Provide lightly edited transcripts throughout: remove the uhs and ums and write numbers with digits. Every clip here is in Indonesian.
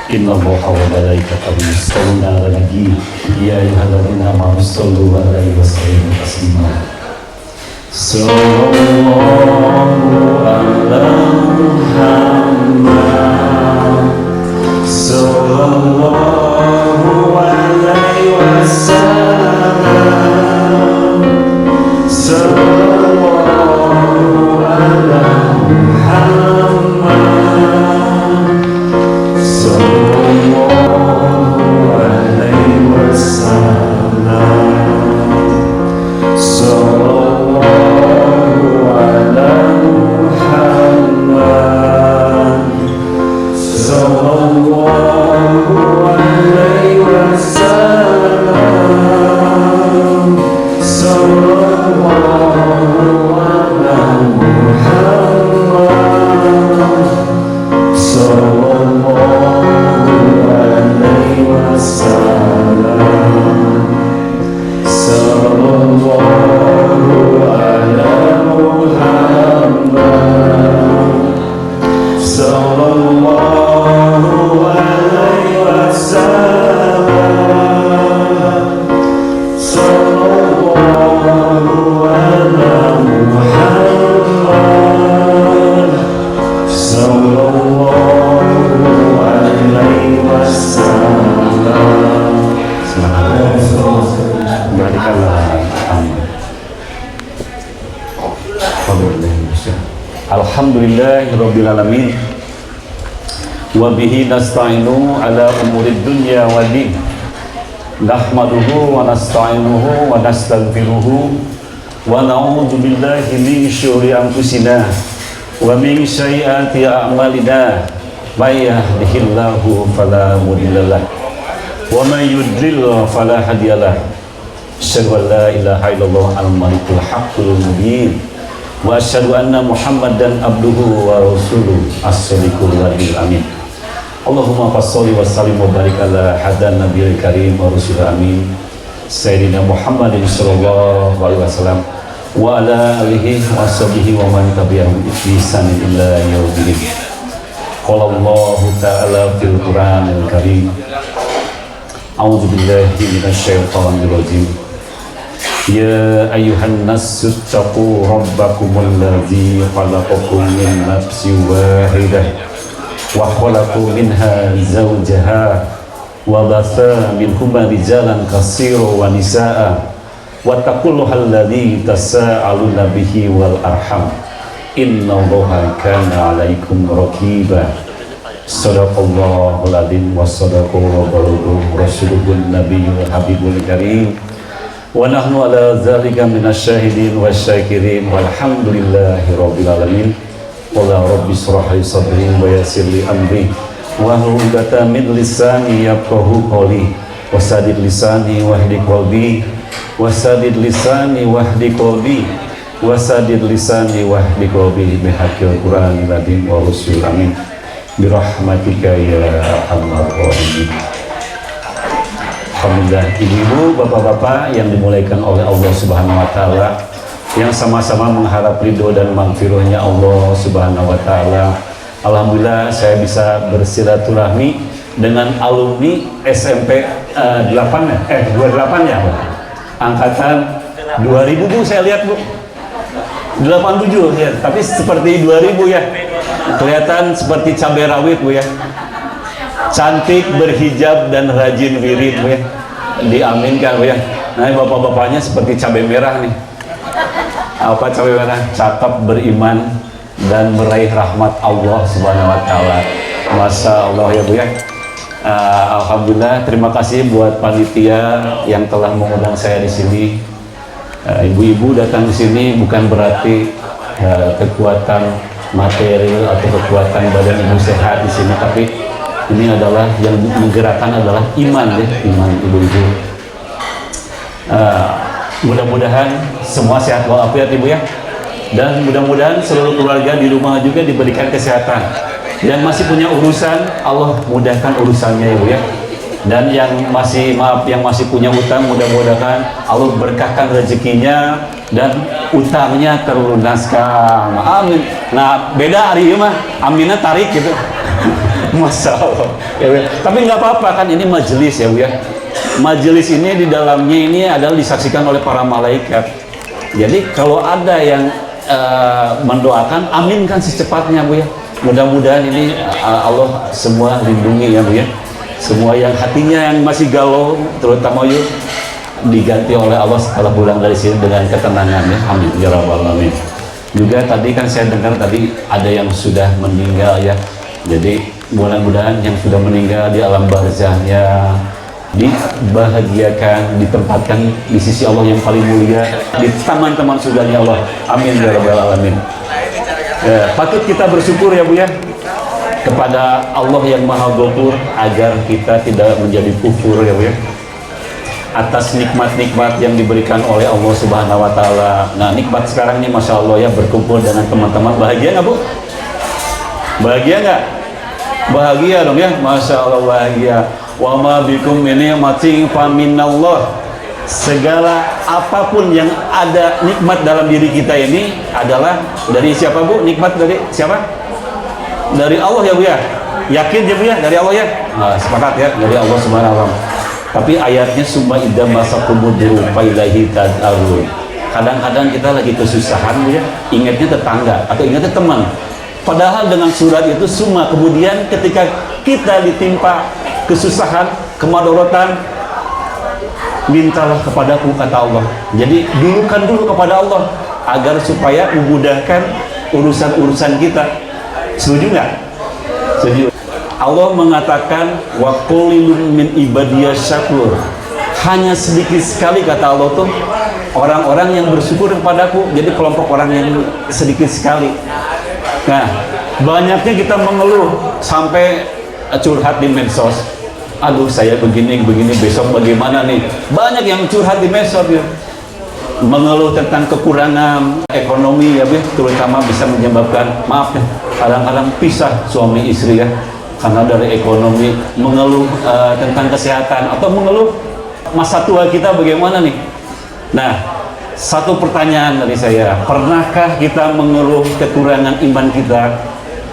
Innallaha wa malaikatahu yusholluna 'alan nabi ya ayyuhalladzina amanu shollu 'alaihi wa sallimu taslima. Sallallahu ala Muhammad sallallahu alaihi wasallam sallallahu ala Muhammad sallallahu alaihi wasallam sallallahu ala Muhammad sallallahu alaihi wasallam sallallahu ala Muhammad sallallahu alaihi wasallam sallallahu ala Muhammad sallallahu alaihi wasallam sallallahu ala Muhammad sallallahu alaihi wasallam. Barakallah. Alhamdulillahirabbil alamin. Wa bihi nasta'inu ala umurid dunya waddin. Nahmaduhu wa nasta'inuhu wa nastaghfiruhu wa na'udzu billahi min syururi anfusina wa min sayyiati a'malina. May yahdihillahu fala mudhillalah wa may yudlil fala hadiyalah. Asyhadu an la ilaha illallah al-malikul haqqul mubin wa asyhadu anna Muhammadan abduhu wa rasuluhu as-sadiqul wa'dil amin. Allahumma fasholli wa sallim wa barik ala hadan nabiyil karim wa rasul amin sayyidina Muhammadin sallallahu alaihi wasallam wa ala alihi wa sahbihi wa man tabi'ahum bi ihsan ila yaumil din. Qala Allah ta'ala fil Qur'anil karim. A'udzu billahi minasyaitonir rajim. Ya ayyuhan nasu taqu rabbakumul ladzi khalaqakum min nafsin wahidah wa khalaqa minha zawjaha wa batha minhuma rijalan katsiran wa nisaa wattaqullahal ladzi tasaaluna bihi wal arham innallaha kana 'alaikum raqiba. Shadaqallahul adzim wa sadaqa rasuluhun nabiyyul habibul karim. Wa nahnu ala dzalika minasyahidin wasyakirin walhamdulillahi rabbil alamin. Qala rabbi shrah li sadri wa yassir li amri wa hlul 'uqdatam min lisani yafqahu qawli wasadid lisani wahdi qalbi wasadid lisani wahdi qalbi wasadid lisani wahdi qalbi bihaqqil qur'anil adzim wa rasul amin birahmatika ya arhamar rahimin. Alhamdulillah, ibu-ibu, bapak-bapak yang dimuliakan oleh Allah Subhanahu wa taala, yang sama-sama mengharap ridho dan magfirahnya Allah Subhanahu wa taala. Alhamdulillah saya bisa bersilaturahmi dengan alumni SMP 28 ya, angkatan 2000 Bu, saya lihat Bu. 87 ya, tapi seperti 2000 ya. Kelihatan seperti cabai rawit Bu ya. Cantik, berhijab dan rajin wirid Bu ya. Diaminkan Bu ya. Nah, bapak-bapaknya seperti cabai merah nih. Apa cabai merah? Cakep, beriman dan meraih rahmat Allah Subhanahu wa taala. Masya Allah ya Bu ya. Alhamdulillah, terima kasih buat panitia yang telah mengundang saya di sini. Ibu-ibu datang di sini bukan berarti kekuatan material atau kekuatan badan ibu sehat di sini, tapi ini adalah yang menggerakkan adalah iman ya, iman ibu-ibu. Mudah-mudahan semua sehat walafiat Ibu ya, dan mudah-mudahan seluruh keluarga di rumah juga diberikan kesehatan. Yang masih punya urusan, Allah mudahkan urusannya Ibu ya. Dan yang masih yang masih punya utang, mudah-mudahan Allah berkahkan rezekinya dan utangnya terlunaskan. Amin. Nah beda hari ini mah aminnya tarik gitu. Masya Allah ya, Bu ya. Tapi nggak apa-apa kan, ini majelis ya Bu ya. Majelis ini di dalamnya ini adalah disaksikan oleh para malaikat. Jadi kalau ada yang mendoakan, aminkan secepatnya Bu ya. Mudah-mudahan ini Allah semua lindungi ya Bu ya. Semua yang hatinya yang masih galau, terutama yuk, diganti oleh Allah setelah pulang dari sini dengan ketenangan ya. Amin ya rabbal alamin. Juga tadi kan saya dengar tadi ada yang sudah meninggal ya. Jadi mudah-mudahan yang sudah meninggal di alam barzahnya dibahagiakan, ditempatkan di sisi Allah yang paling mulia, di taman-taman surganya Allah. Amin ya rabbal alamin. Ya, patut kita bersyukur ya Bu ya kepada Allah yang Maha Ghafur, agar kita tidak menjadi kufur ya Bu ya atas nikmat-nikmat yang diberikan oleh Allah Subhanahu wa Ta'ala. Nah, nikmat sekarang ini Masya Allah ya, berkumpul dengan teman-teman. Bahagia nggak Bu? Bahagia nggak? Bahagia dong ya, Masya Allah bahagia. Wa ma bikum min ni'matin fa minallah. Segala apapun yang ada nikmat dalam diri kita ini adalah dari siapa Bu? Nikmat dari siapa? Dari Allah ya Bu ya. Yakin ya Bu ya, dari Allah ya. Nah, sepakat ya, dari Allah Subhanahu wa Ta'ala. Tapi ayatnya summa idza masakumudru fa ilaihi tad'un. Kadang-kadang kita lagi kesusahan Bu ya, ingatnya tetangga atau ingatnya teman. Padahal dengan surat itu summa, kemudian ketika kita ditimpa kesusahan, kemadorotan, mintalah kepadaku kata Allah. Jadi dulukan dulu kepada Allah agar supaya memudahkan urusan-urusan kita. Setuju nggak? Setuju. Allah mengatakan wa qulilun min ibadiyas syakur. Hanya sedikit sekali kata Allah tuh orang-orang yang bersyukur kepadaku. Jadi kelompok orang yang sedikit sekali. Nah, banyaknya kita mengeluh sampai curhat di medsos. Aduh, saya begini besok bagaimana nih? Banyak yang curhat di medsos ya. Mengeluh tentang kekurangan ekonomi ya, terutama bisa menyebabkan, maaf ya, kadang-kadang pisah suami istri ya, karena dari ekonomi. Mengeluh tentang kesehatan atau mengeluh masa tua kita bagaimana nih. Nah, satu pertanyaan dari saya, pernahkah kita mengeluh kekurangan iman kita?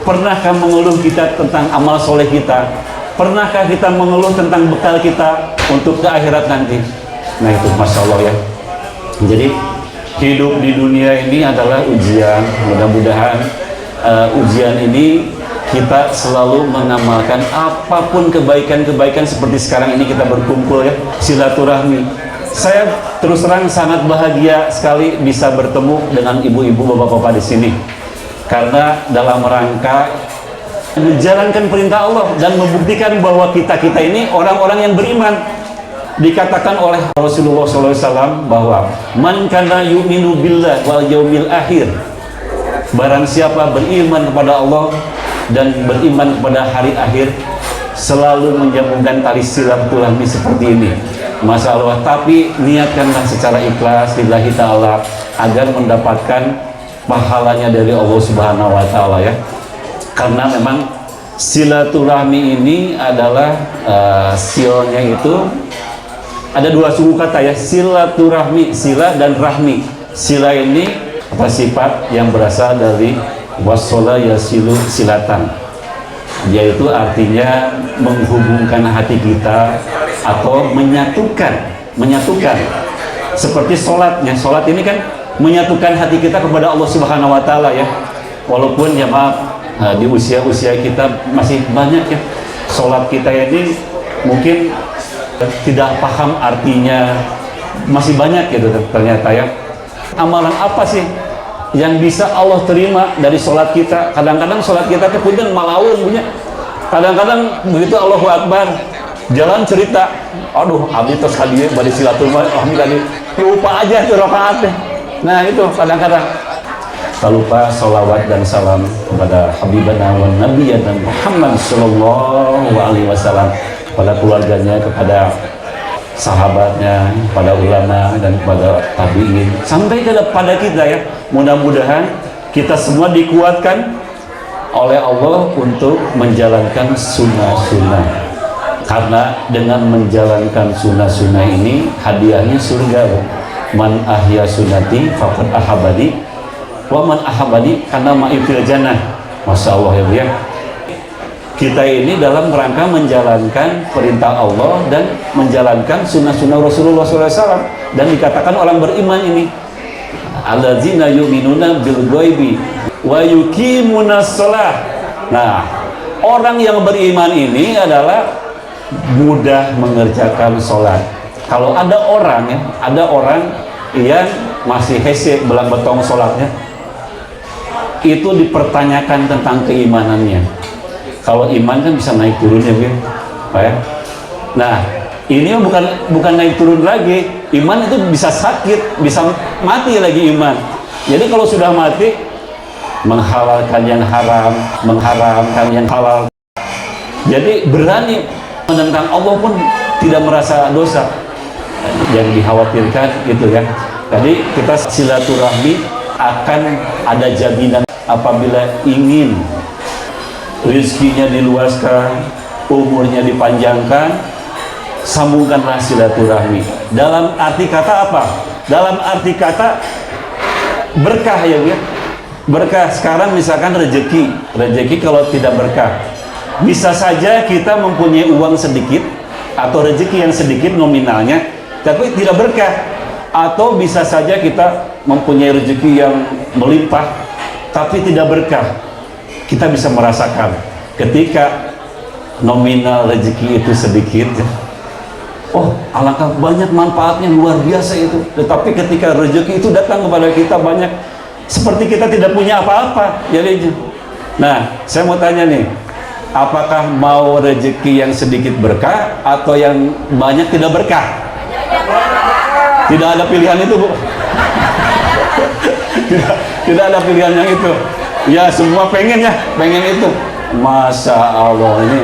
Pernahkah mengeluh kita tentang amal soleh kita? Pernahkah kita mengeluh tentang bekal kita untuk ke akhirat nanti? Nah itu Masya Allah ya. Jadi hidup di dunia ini adalah ujian. Mudah-mudahan ujian ini kita selalu mengamalkan apapun kebaikan-kebaikan seperti sekarang ini kita berkumpul ya, silaturahmi. Saya terus terang sangat bahagia sekali bisa bertemu dengan ibu-ibu, bapak-bapak di sini. Karena dalam rangka menjalankan perintah Allah dan membuktikan bahwa kita ini orang-orang yang beriman. Dikatakan oleh Rasulullah SAW bahwa man kana yu'minu billah wal yaumil akhir, barang siapa beriman kepada Allah dan beriman kepada hari akhir, selalu menyambungkan tali silaturahmi seperti ini. Masya Allah. Tapi niatkanlah secara ikhlas lillahi ta'ala agar mendapatkan pahalanya dari Allah Subhanahu wa Ta'ala ya. Karena memang silaturahmi ini adalah silnya itu ada dua suku kata ya, silaturahmi, sila dan rahmi. Sila ini apa, sifat yang berasal dari wasola yasilu silatan, yaitu artinya menghubungkan hati kita atau menyatukan. Seperti sholatnya, sholat ini kan menyatukan hati kita kepada Allah Subhanahu wa Ta'ala ya. Walaupun ya maaf, di usia-usia kita masih banyak ya, sholat kita ini mungkin tidak paham artinya, masih banyak gitu ternyata ya. Amalan apa sih yang bisa Allah terima dari sholat kita? Kadang-kadang sholat kita kemudian malaun punya. Kadang-kadang begitu Allahu Akbar, jalan cerita, aduh abdi terus hadir pada silaturahmi tadi, lupa aja tuh rakaatnya. Nah itu kadang-kadang tak lupa salawat dan salam kepada Habibana wa Nabiyana Muhammad Sallallahu Alaihi Wasallam, kepada keluarganya, kepada sahabatnya, kepada ulama dan kepada tabi'in, sampai kepada kita ya. Mudah-mudahan kita semua dikuatkan oleh Allah untuk menjalankan sunnah-sunnah, karena dengan menjalankan sunnah-sunnah ini hadiahnya surga. Man ahya sunnati faqad ahabadi wa man ahabadi karena ma'ifil jannah. Masya Allah ya Bu ya. kita ini dalam rangka menjalankan perintah Allah dan menjalankan sunnah-sunnah Rasulullah SAW. Dan dikatakan orang beriman ini alladzina yu'minuna bil ghaibi wa yuqimunas shalah. Nah, orang yang beriman ini adalah mudah mengerjakan sholat. Kalau ada orang yang masih hese belang betong sholatnya, itu dipertanyakan tentang keimanannya. Kalau iman kan bisa naik turun ya, Pak ya. Nah, ini bukan naik turun lagi. Iman itu bisa sakit, bisa mati lagi iman. Jadi kalau sudah mati, menghalalkan yang haram, mengharamkan yang halal. Jadi berani menentang Allah pun tidak merasa dosa. Yang dikhawatirkan gitu ya. Tadi kita silaturahmi akan ada jaminan apabila ingin rezekinya diluaskan, umurnya dipanjangkan, sambungkanlah silaturahmi. Dalam arti kata apa? Dalam arti kata berkah ya, ya. Berkah. Sekarang misalkan rezeki kalau tidak berkah, bisa saja kita mempunyai uang sedikit atau rezeki yang sedikit nominalnya, tapi tidak berkah. Atau bisa saja kita mempunyai rezeki yang melimpah, tapi tidak berkah. Kita bisa merasakan ketika nominal rezeki itu sedikit, oh alangkah banyak manfaatnya, luar biasa itu. Tetapi ketika rezeki itu datang kepada kita banyak, seperti kita tidak punya apa-apa. Jadi, nah saya mau tanya nih, apakah mau rezeki yang sedikit berkah atau yang banyak tidak berkah? Tidak ada pilihan itu, Bu. tidak ada pilihan yang itu. Ya semua pengen itu. Masya Allah ini.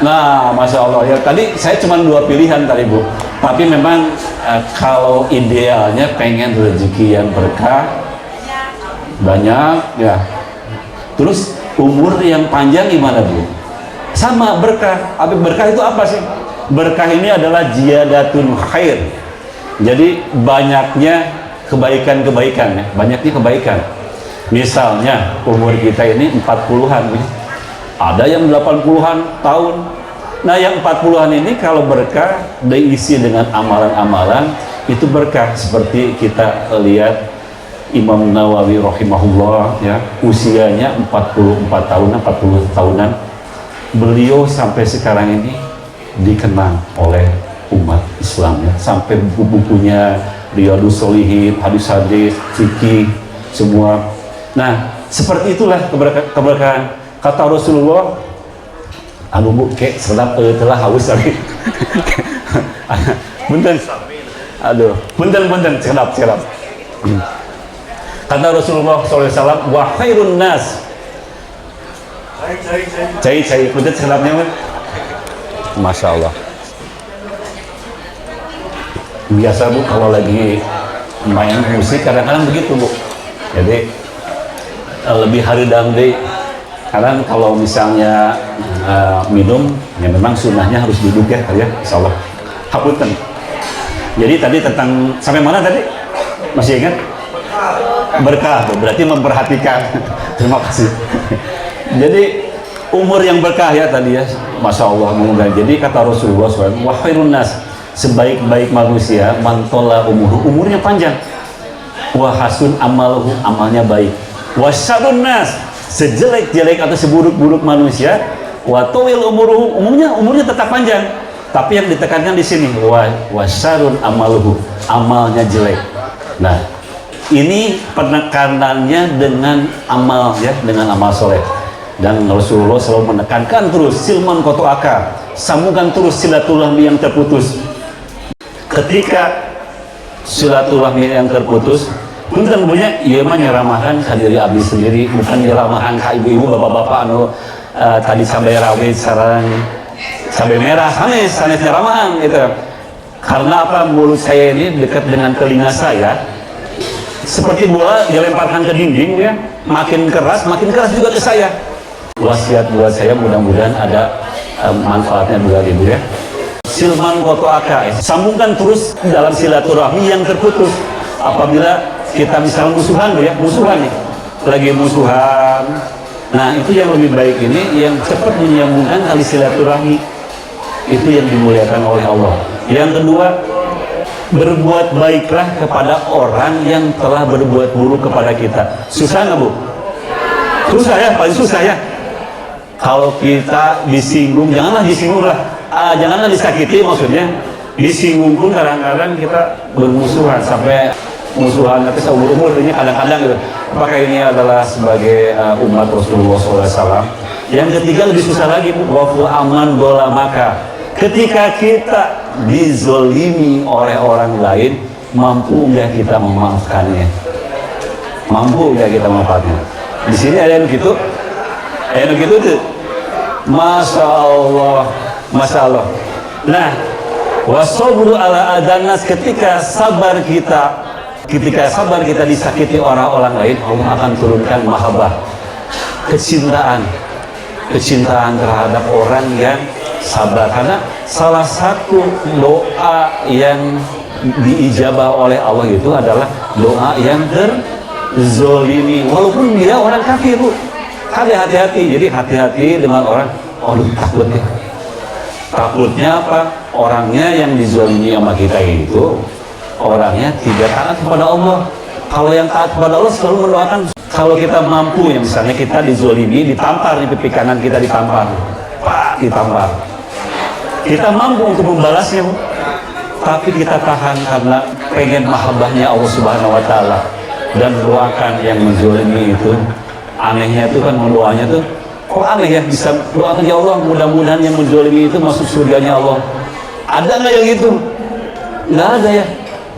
Nah, Masya Allah ya. Tadi saya cuma 2 pilihan tadi, Bu. Tapi memang kalau idealnya pengen rezeki yang berkah, banyak ya. Terus umur yang panjang gimana, Bu? Sama berkah. Tapi berkah itu apa sih? Berkah ini adalah ziyadatun khair. Jadi banyaknya kebaikan-kebaikan ya. Banyaknya kebaikan. Misalnya umur kita ini 40-an, ada yang 80-an tahun. Nah yang 40-an ini kalau berkah diisi dengan amalan-amalan, itu berkah. Seperti kita lihat Imam Nawawi rahimahullah ya, usianya 44 tahunan, 40 tahunan. Beliau sampai sekarang ini dikenang oleh umat Islam ya, sampai buku-bukunya Riyadhus Shalihin, hadis-hadis, fikih, semua. Nah, seperti itulah keberkahan. Kata Rasulullah, "Anu Bu, kek sedap telah haus tadi." Punten. Aduh, punten sedap. Kata Rasulullah SAW, "Wa khairun nas." Cai, punten sedapnya, Bu. Masya Allah. Biasa, Bu, kalau lagi main musik kadang-kadang begitu, Bu. Jadi lebih haridang deh. Karena kalau misalnya minum, ya memang sunnahnya harus duduk ya, insya Allah. Hapunten. Jadi tadi tentang sampai mana tadi? Masih ingat? Berkah, berarti memperhatikan. Terima kasih. Jadi umur yang berkah ya tadi ya, Masya Allah. Jadi kata Rasulullah SAW, wa khairun nas, sebaik-baik manusia mantola umurnya panjang, wa hasun amaluhu, amalnya baik, wa syarrun nas, sejelek-jelek atau seburuk-buruk manusia, wa tawil umuruhu, umurnya tetap panjang, tapi yang ditekankan di sini wa syarrun amaluhu, amalnya jelek. Nah ini penekanannya dengan amal ya, dengan amal soleh. Dan Rasulullah selalu menekankan terus silman kotoaka, sambungkan terus silaturahmi yang terputus. Ketika silaturahmi yang terputus, punten punya, iya mah nyeramahan ka diri abdi sendiri, bukan nyeramahan ka ibu-ibu, bapak-bapak anu tadi sampai rawit sarang sampai merah, sanes nyeramahan gitu. Karena apa? Mulut saya ini dekat dengan telinga saya, seperti bola dilemparkan ke dinding ya, makin keras juga ke saya. Wasiat buat saya, mudah-mudahan ada manfaatnya buat ibu ya. Silman kotoaka, sambungkan terus dalam silaturahmi yang terputus. Apabila kita misalnya musuhan nih, lagi musuhan, Nah, itu yang lebih baik ini yang cepat menyambungkan tali silaturahmi. Itu yang dimuliakan oleh Allah. Yang kedua, berbuat baiklah kepada orang yang telah berbuat buruk kepada kita. Susah nggak, Bu? Susah ya, paling susah ya. Kalau kita disinggung, janganlah disinggung lah. Janganlah disakiti maksudnya. Disinggung pun kadang-kadang kita bermusuhan sampai musuhan nanti seumur-umur ini kadang-kadang gitu. Apakah ini adalah sebagai umat Rasulullah SAW? Yang ketiga lebih susah lagi, wafu aman bola maka. Ketika kita dizolimi oleh orang lain, mampu nggak kita memaafkannya? Mampu nggak kita memaafkannya? Di sini ada yang gitu, tuh. Masya Allah, Masya Allah. Nah, wasobru ala adanas, ketika sabar kita disakiti orang lain, Allah akan turunkan mahabbah, kecintaan terhadap orang yang sabar. Karena salah satu doa yang diijabah oleh Allah itu adalah doa yang terzolimi, walaupun dia orang kafir, Bu. Hati-hati, jadi hati-hati dengan orang. Takutnya apa? Orangnya yang dizolimi sama kita itu orangnya tidak taat kepada Allah. Kalau yang taat kepada Allah selalu mendoakan. Kalau kita mampu, ya misalnya kita dizolimi, ditampar di pipi kanan kita, ditampar. Kita mampu untuk membalasnya, tapi kita tahan karena pengen mahabbahnya Allah Subhanahu Wa Taala, dan doakan yang menzolimi itu. Anehnya itu kan doanya tuh, kok aneh ya, bisa doakan ya Allah mudah-mudahan yang menzolimi itu masuk surganya Allah. Ada nggak yang gitu? Nggak ada ya.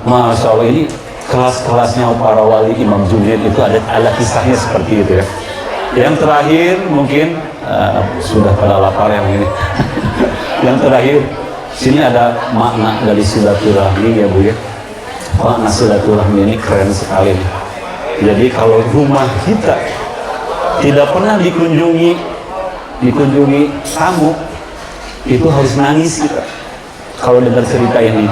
Masya Allah, ini kelas-kelasnya para wali. Imam Junaid itu ada kisahnya seperti itu ya. Yang terakhir mungkin sudah pada lapar yang ini. Yang terakhir, sini ada makna dari silaturahmi ya, Bu ya. Makna silaturahmi ini keren sekali nih. Jadi kalau rumah kita tidak pernah dikunjungi tamu, itu harus nangis kita kalau dengar cerita ini.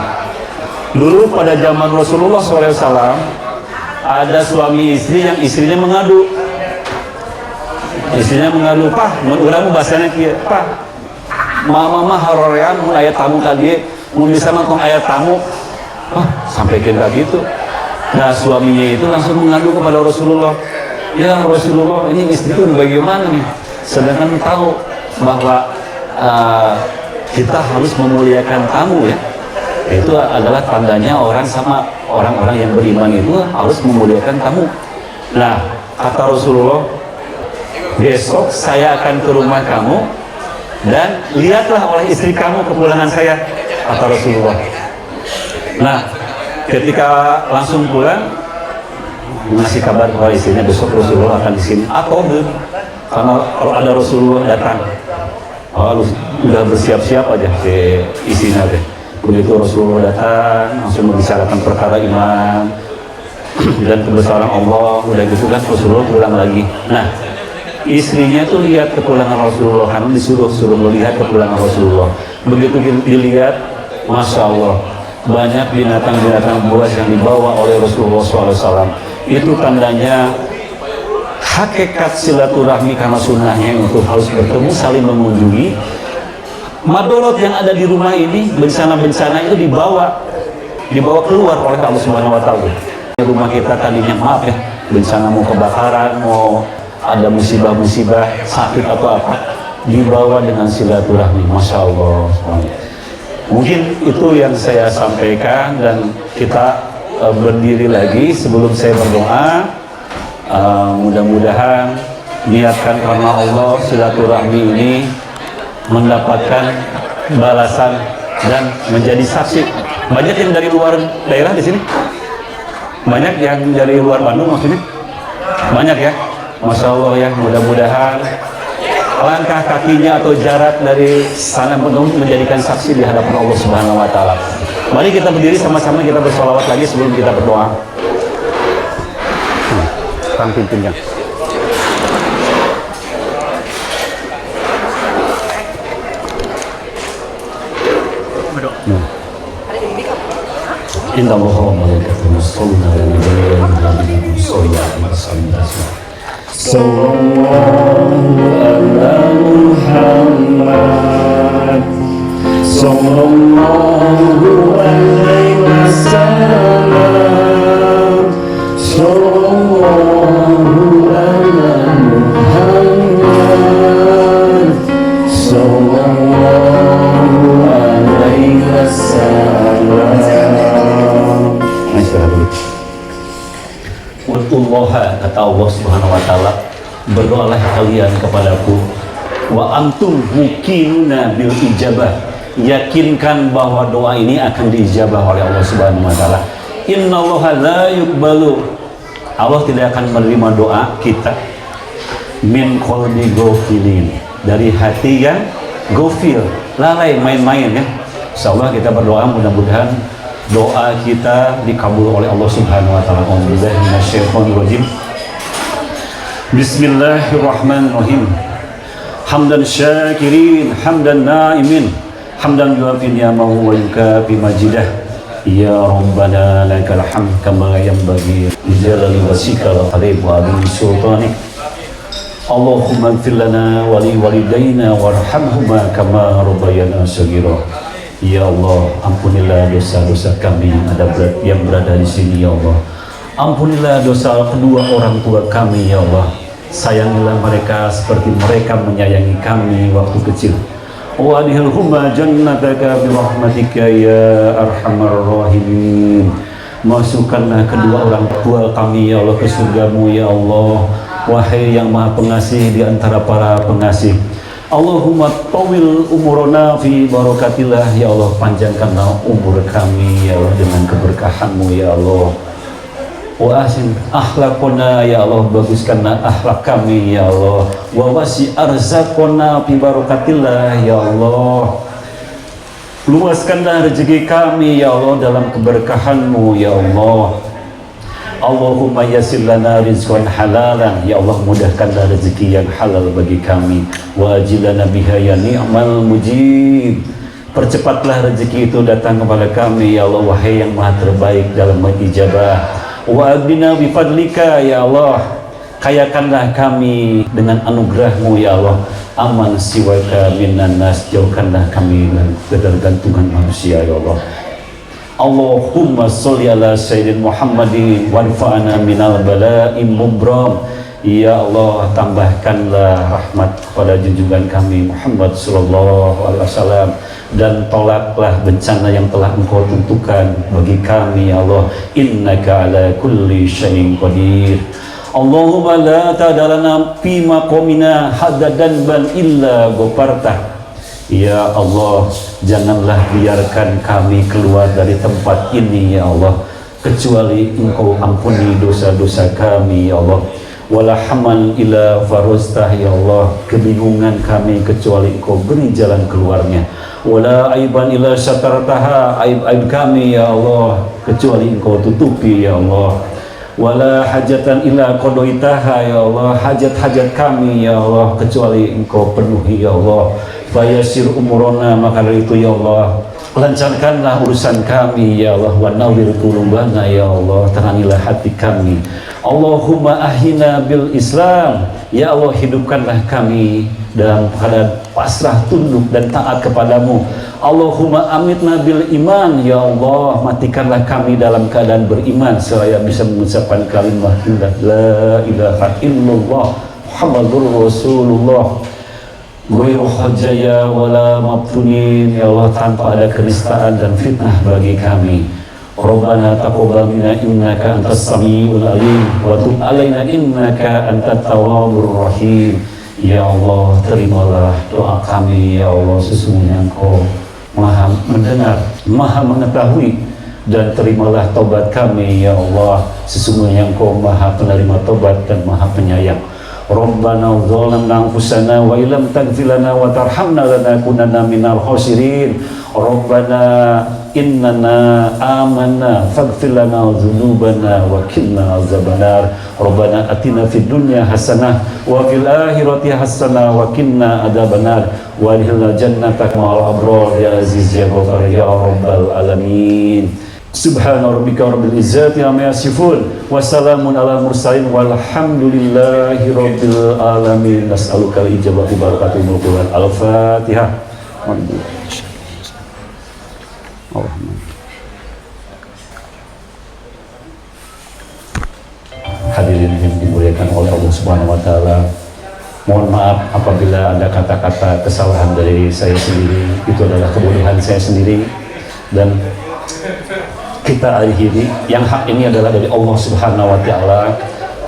Dulu pada zaman Rasulullah SAW, ada suami istri yang istrinya mengadu. Pak, orang bahasanya kia, Pak, mama harorean mun aya tamu tadi, mun bisa mangkong aya tamu. Sampaikan kayak gitu. Nah, suaminya itu langsung mengadu kepada Rasulullah. Ya Rasulullah, ini istriku bagaimana nih? Sedangkan tahu bahwa kita harus memuliakan tamu ya. Itu adalah tandanya orang-orang yang beriman itu harus memuliakan tamu. Nah, kata Rasulullah, besok saya akan ke rumah kamu dan lihatlah oleh istri kamu kepulangan saya, kata Rasulullah. Nah, ketika langsung pulang, ngasih kabar kepada istrinya besok Rasulullah akan di sini. Atau karena kalau ada Rasulullah datang, udah bersiap-siap aja si istrinya deh. Begitu Rasulullah datang, langsung membicarakan perkara iman dan kebesaran Allah. Udah gitu kan Rasulullah pulang lagi. Nah, istrinya tuh lihat kepulangan Rasulullah, karena suruh melihat kepulangan Rasulullah. Begitu dilihat, Masya Allah, banyak binatang-binatang buas yang dibawa oleh Rasulullah SAW. Itu tandanya hakikat silaturahmi, karena sunnahnya untuk harus bertemu, saling mengunjungi. Madorot yang ada di rumah ini, bencana-bencana itu dibawa keluar oleh Allah Subhanahu Wa Taala. Rumah kita tadinya, maaf ya, bencana mau kebakaran, mau ada musibah-musibah, sakit atau apa, dibawa dengan silaturahmi. Masya Allah. Mungkin itu yang saya sampaikan, dan kita berdiri lagi sebelum saya berdoa. Mudah-mudahan niatkan karena Allah, silaturahmi ini mendapatkan balasan dan menjadi saksi. Banyak yang dari luar daerah di sini, banyak yang dari luar Bandung maksudnya, banyak ya. Masya Allah ya, mudah-mudahan langkah kakinya atau jarak dari sana menjadikan saksi di hadapan Allah Subhanahu Wa Taala. Mari kita berdiri sama-sama, kita bersolawat lagi sebelum kita berdoa. Pimpinnya. Inna Allah wa malaikatahu yusholluna 'alan nabiyyi ya ayyuhallazina amanu Sallallahu ala Muhammad, sallallahu alaihi wasallam, sallallahu ala Muhammad, sallallahu alaihi wasallam. Wallaha, kata Allah Subhanahu wa taala, berdoalah kalian kepadaku, wa antum muqinuna bil ijabah, yakinkan bahwa doa ini akan diijabah oleh Allah Subhanahu wa taala. Innallaha la yuqbalu, Allah tidak akan menerima doa kita min qalbi ghafilin, dari hati yang ghafil, lalai, main-main ya. Insyaallah kita berdoa mudah-mudahan doa kita dikabul oleh Allah Subhanahu wa taala. Alhamdulillah minasyaitonir rajim. Bismillahirrahmanirrahim. Hamdan syakirin, hamdan na'imin, hamdan yuafi ni'amahu wa yukafi majidah. Ya Rabbana lakal hamd kama yanbaghi li jalali wajhikal karim wa bi sultanik. Allahumma ighfir lana wa li walidayna warhamhuma kama rabbayana shaghira. Ya Allah, ampunilah dosa-dosa kami yang berada di sini ya Allah. Ampunilah dosa kedua orang tua kami ya Allah. Sayangilah mereka seperti mereka menyayangi kami waktu kecil. Wa adkhilhuma jannataka bi rahmatika ya arhamar rahimin. Masukkanlah kedua orang tua kami ya Allah ke surgamu ya Allah. Wahai yang maha pengasih di antara para pengasih. Allahumma tawil umurana fi barakatillah, ya Allah, panjangkanlah umur kami ya Allah dengan keberkahanmu ya Allah. Wa ahsin akhlaqona ya Allah, baguskanlah akhlak kami ya Allah. Wa wasi arzaqona fi barakatillah ya Allah, luaskanlah rezeki kami ya Allah dalam keberkahanmu ya Allah. Allahumma yassir lana rizqan halalan, ya Allah, mudahkanlah rezeki yang halal bagi kami. Wa ajilana biha ya ni'mal mujib, percepatlah rezeki itu datang kepada kami ya Allah, wahai yang maha terbaik dalam mengijabah. Wa aghdina bi fadlika ya Allah, kayakanlah kami dengan anugerahmu ya Allah. Aman siwaka minan nas, jauhkanlah kami dari ketergantungan manusia ya Allah. Allahumma sholli ala sayyidina Muhammadin warfa'na minal bala'i mubram. Ya Allah, tambahkanlah rahmat kepada junjungan kami Muhammad sallallahu alaihi wasallam, dan tolaklah bencana yang telah Engkau tentukan bagi kami ya Allah. Innaka ala kulli syai'in qadir. Allahumma la tadalana fi maqamina hadadan bal illa ghafartah. Ya Allah, janganlah biarkan kami keluar dari tempat ini ya Allah, kecuali Engkau ampuni dosa-dosa kami ya Allah. Wala haman ila farustah ya Allah, kebingungan kami kecuali Engkau beri jalan keluarnya. Wala aiban ila syatartaha, aib-aib kami ya Allah, kecuali Engkau tutupi ya Allah. Wala hajatan ila qadoitaha ya Allah, hajat-hajat kami ya Allah, kecuali Engkau penuhi ya Allah. Fayasir umurona, maka dari itu ya Allah, lancarkanlah urusan kami ya Allah. Wa nawwir qulubana ya Allah, terangilah hati kami. Allahumma ahina bil Islam, ya Allah, hidupkanlah kami dalam keadaan pasrah tunduk dan taat kepadamu. Allahumma amitna bil iman, ya Allah, matikanlah kami dalam keadaan beriman seraya bisa mengucapkan kalimat la ilaha illallah Muhammadur Rasulullah ghairu hujjaya wala mabtunin, ya Allah, tanpa ada kenistaan dan fitnah bagi kami. Rabbana taqabbal minna innaka antas samiul alim wa tub alaina innaka antat tawwabur rahim. Ya Allah, terimalah doa kami ya Allah, sesungguhnya Engkau Maha mendengar, Maha mengetahui, dan terimalah taubat kami ya Allah, sesungguhnya Engkau Maha penerima taubat dan Maha penyayang. Rabbana zalamna anfusana wa illam taghfir lana wa tarhamna lanakunanna minal khasirin. Rabbana innana amanna faghfir lana dzunubana wa qina azabannar. Rabbana atina fid dunya hasanah wa fil akhirati hasanah wa qina adzabannar. Wa adkhilna jannataka ma'al abrar ya aziz ya ghafar ya rabbal alamin. Subhana rabbika rabbil izzati amma yasifun wa salamun ala mursalin walhamdulillahi rabbil alamin. Nas'aluka al-ijabati barakatul Quran. Al-Fatihah. Hadirin yang dimuliakan oleh Allah Subhanahu wa taala. Mohon maaf apabila ada kata-kata kesalahan dari saya sendiri, itu adalah kebodohan saya sendiri, dan kita akhiri yang hak ini adalah dari Allah Subhanahu wa taala.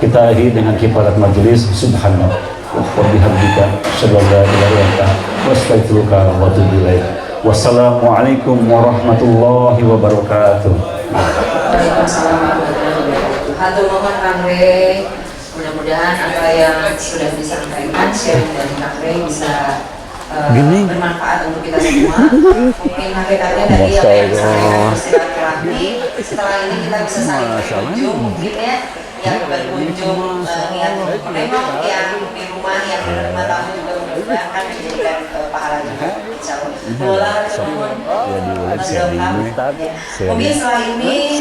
Kita akhiri dengan kifarat majelis subhanallah wa bihamdika asyhadu an la ilaha illa anta astaghfiruka wa atubu ilaik. Wassalamualaikum warahmatullahi wabarakatuh. Waalaikumsalam warahmatullahi wabarakatuh. Hatur nuhun Kang Rey. Mudah-mudahan apa yang sudah disampaikan sharing dari Kang Rey bisa bermanfaat untuk kita semua. Mungkin hakikatnya tadi apa yang disampaikan silaturahmi. Setelah ini kita bisa saling berkunjung, mungkin ya, yang berkunjung niat memang yang di rumah yang menerima tamu juga mudah-mudahan kan dijadikan pahala juga. Insyaallah. Bola nuhun. Mungkin setelah ini